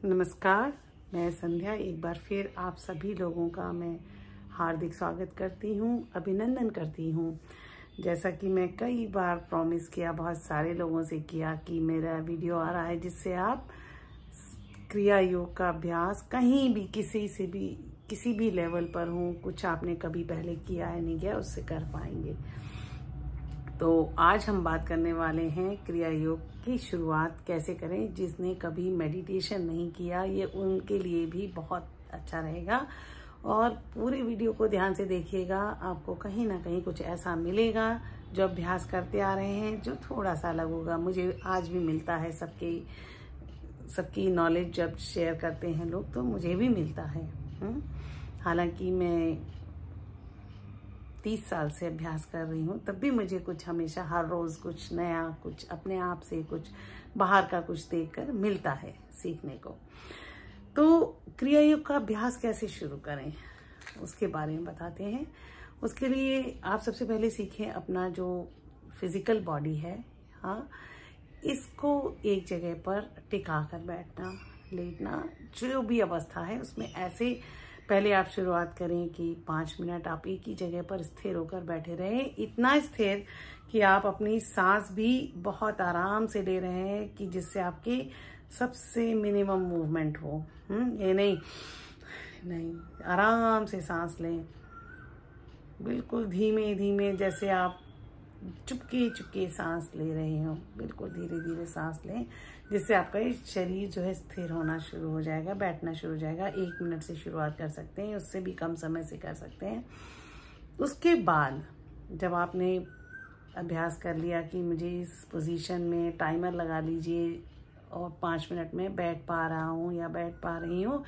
नमस्कार, मैं संध्या एक बार फिर आप सभी लोगों का मैं हार्दिक स्वागत करती हूँ, अभिनंदन करती हूँ। जैसा कि मैं कई बार प्रॉमिस किया, बहुत सारे लोगों से किया कि मेरा वीडियो आ रहा है जिससे आप क्रिया योग का अभ्यास कहीं भी किसी भी लेवल पर हो, कुछ आपने कभी पहले किया है नहीं किया, उससे कर पाएंगे। तो आज हम बात करने वाले हैं क्रिया योग की शुरुआत कैसे करें। जिसने कभी मेडिटेशन नहीं किया, ये उनके लिए भी बहुत अच्छा रहेगा। और पूरे वीडियो को ध्यान से देखिएगा, आपको कहीं ना कहीं कुछ ऐसा मिलेगा जो अभ्यास करते आ रहे हैं, जो थोड़ा सा अलग होगा। मुझे आज भी मिलता है, सबकी नॉलेज जब शेयर करते हैं लोग तो मुझे भी मिलता है। हालांकि मैं 30 साल से अभ्यास कर रही हूँ, तब भी मुझे कुछ हमेशा हर रोज कुछ नया, कुछ अपने आप से, कुछ बाहर का कुछ देखकर मिलता है सीखने को। तो क्रिया योग का अभ्यास कैसे शुरू करें उसके बारे में बताते हैं। उसके लिए आप सबसे पहले सीखें अपना जो फिजिकल बॉडी है, हाँ, इसको एक जगह पर टिका कर बैठना, लेटना, जो भी अवस्था है उसमें ऐसे पहले आप शुरुआत करें कि 5 मिनट आप एक ही जगह पर स्थिर होकर बैठे रहें। इतना स्थिर कि आप अपनी सांस भी बहुत आराम से ले रहे हैं, कि जिससे आपके सबसे मिनिमम मूवमेंट हो। ये नहीं, आराम से सांस लें, बिल्कुल धीमे धीमे, जैसे आप चुपके चुपके सांस ले रहे हो। बिल्कुल धीरे धीरे सांस लें, जिससे आपका ये शरीर जो है स्थिर होना शुरू हो जाएगा, बैठना शुरू हो जाएगा। 1 मिनट से शुरुआत कर सकते हैं, उससे भी कम समय से कर सकते हैं। उसके बाद जब आपने अभ्यास कर लिया कि मुझे इस पोजीशन में टाइमर लगा लीजिए और 5 मिनट में बैठ पा रहा हूँ या बैठ पा रही हूँ,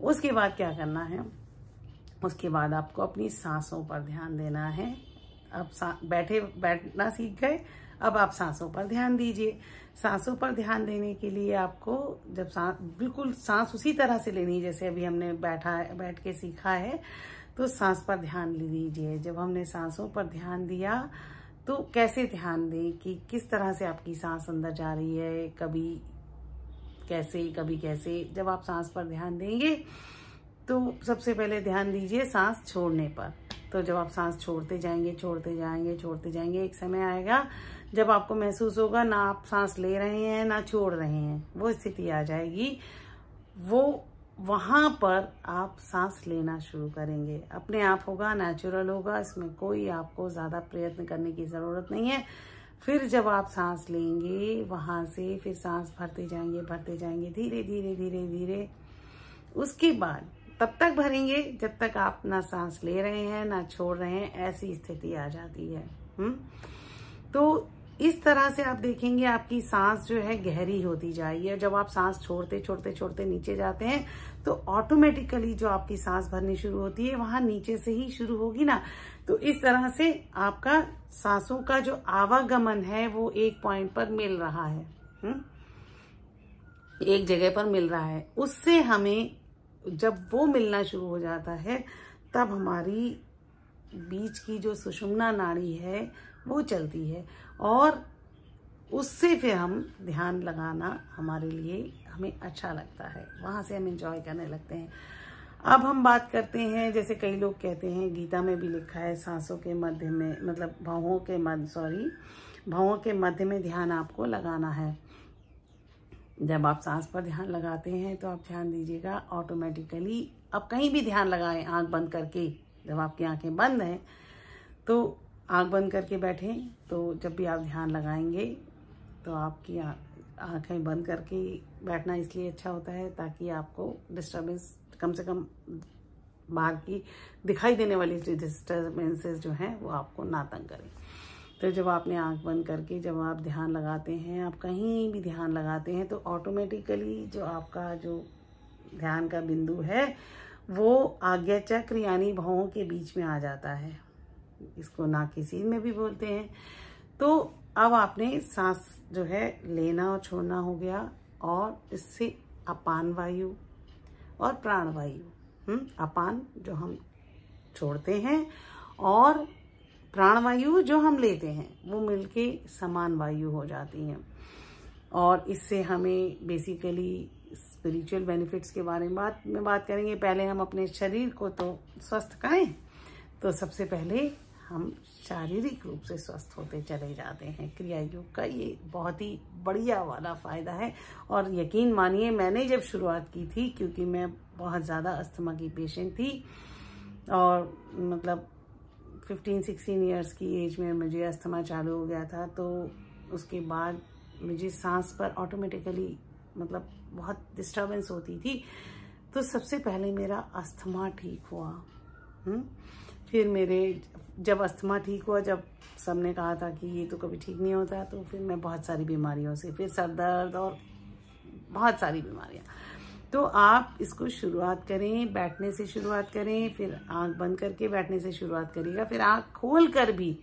उसके बाद क्या करना है? उसके बाद आपको अपनी सांसों पर ध्यान देना है। अब बैठना सीख गए, अब आप सांसों पर ध्यान दीजिए। सांसों पर ध्यान देने के लिए आपको जब बिल्कुल सांस उसी तरह से लेनी है जैसे अभी हमने बैठ के सीखा है, तो सांस पर ध्यान दीजिए। जब हमने सांसों पर ध्यान दिया तो कैसे ध्यान दें कि किस तरह से आपकी सांस अंदर जा रही है, कभी कैसे। जब आप सांस पर ध्यान देंगे तो सबसे पहले ध्यान दीजिए सांस छोड़ने पर। तो जब आप सांस छोड़ते जाएंगे, एक समय आएगा जब आपको महसूस होगा ना आप सांस ले रहे हैं ना छोड़ रहे हैं, वो स्थिति आ जाएगी। वहां पर आप सांस लेना शुरू करेंगे, अपने आप होगा, नेचुरल होगा, इसमें कोई आपको ज्यादा प्रयत्न करने की जरूरत नहीं है। फिर जब आप सांस लेंगे वहां से फिर सांस भरते जाएंगे धीरे। उसके बाद तब तक भरेंगे जब तक आप ना सांस ले रहे हैं ना छोड़ रहे हैं, ऐसी स्थिति आ जाती है। तो इस तरह से आप देखेंगे आपकी सांस जो है गहरी होती जाएगी। और जब आप सांस छोड़ते नीचे जाते हैं तो ऑटोमेटिकली जो आपकी सांस भरनी शुरू होती है वहां नीचे से ही शुरू होगी ना। तो इस तरह से आपका सांसों का जो आवागमन है वो एक पॉइंट पर मिल रहा है, एक जगह पर मिल रहा है। उससे हमें जब वो मिलना शुरू हो जाता है तब हमारी बीच की जो सुषुम्ना नाड़ी है वो चलती है, और उससे फिर हम ध्यान लगाना हमारे लिए हमें अच्छा लगता है, वहां से हम एंजॉय करने लगते हैं। अब हम बात करते हैं, जैसे कई लोग कहते हैं, गीता में भी लिखा है सांसों के मध्य में, मतलब भवों के मध्य में ध्यान आपको लगाना है। जब आप सांस पर ध्यान लगाते हैं तो आप ध्यान दीजिएगा ऑटोमेटिकली, अब कहीं भी ध्यान लगाएं आंख बंद करके। जब आपकी आंखें बंद हैं तो आंख बंद करके बैठें। तो जब भी आप ध्यान लगाएंगे तो आपकी आंखें बंद करके बैठना इसलिए अच्छा होता है ताकि आपको डिस्टर्बेंस, कम से कम बाहर की दिखाई देने वाली डिस्टर्बेंसेस जो हैं वो आपको ना तंग करें। तो जब आपने आंख बंद करके जब आप ध्यान लगाते हैं, आप कहीं भी ध्यान लगाते हैं, तो ऑटोमेटिकली जो आपका जो ध्यान का बिंदु है वो आज्ञा चक्र यानी भवों के बीच में आ जाता है। इसको नाकसीन में भी बोलते हैं। तो अब आपने सांस जो है लेना और छोड़ना हो गया, और इससे अपान वायु और प्राण वायु, अपान जो हम छोड़ते हैं और प्राण वायु जो हम लेते हैं वो मिलके समान वायु हो जाती हैं। और इससे हमें बेसिकली स्पिरिचुअल बेनिफिट्स के बारे में बात करेंगे। पहले हम अपने शरीर को तो स्वस्थ करें, तो सबसे पहले हम शारीरिक रूप से स्वस्थ होते चले जाते हैं। क्रिया योग का ये बहुत ही बढ़िया वाला फायदा है। और यकीन मानिए, मैंने जब शुरुआत की थी, क्योंकि मैं बहुत ज़्यादा अस्थमा की पेशेंट थी और मतलब 15-16 इयर्स की एज में मुझे अस्थमा चालू हो गया था, तो उसके बाद मुझे सांस पर ऑटोमेटिकली मतलब बहुत डिस्टर्बेंस होती थी। तो सबसे पहले मेरा अस्थमा ठीक हुआ। फिर मेरे जब अस्थमा ठीक हुआ, जब सबने कहा था कि ये तो कभी ठीक नहीं होता, तो फिर मैं बहुत सारी बीमारियों से, फिर सर दर्द और बहुत सारी बीमारियां। तो आप इसको शुरुआत करें, बैठने से शुरुआत करें, फिर आंख बंद करके बैठने से शुरुआत करिएगा, फिर आंख खोल कर भी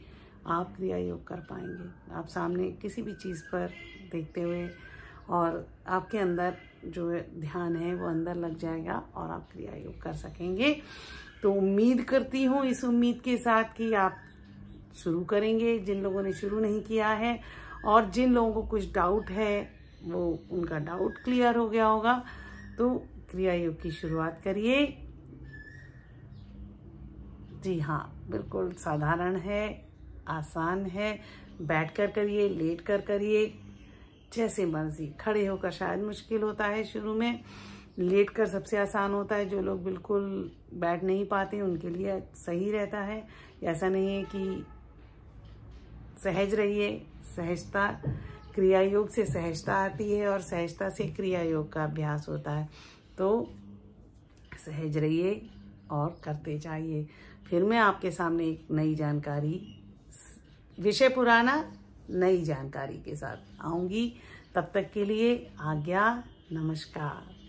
आप क्रिया योग कर पाएंगे। आप सामने किसी भी चीज़ पर देखते हुए, और आपके अंदर जो ध्यान है वो अंदर लग जाएगा और आप क्रिया योग कर सकेंगे। तो उम्मीद करती हूँ, इस उम्मीद के साथ कि आप शुरू करेंगे, जिन लोगों ने शुरू नहीं किया है, और जिन लोगों को कुछ डाउट है वो उनका डाउट क्लियर हो गया होगा। तो क्रिया योग की शुरुआत करिए। जी हाँ, बिल्कुल साधारण है, आसान है। बैठकर करिए, लेट कर करिए, जैसे मर्जी। खड़े होकर शायद मुश्किल होता है शुरू में, लेट कर सबसे आसान होता है। जो लोग बिल्कुल बैठ नहीं पाते उनके लिए सही रहता है। ऐसा नहीं है कि सहज रहिए, सहजता, क्रिया योग से सहजता आती है और सहजता से क्रिया योग का अभ्यास होता है। तो सहज रहिए और करते जाइए। फिर मैं आपके सामने एक नई जानकारी, विषय पुराना नई जानकारी के साथ आऊंगी। तब तक के लिए आज्ञा, नमस्कार।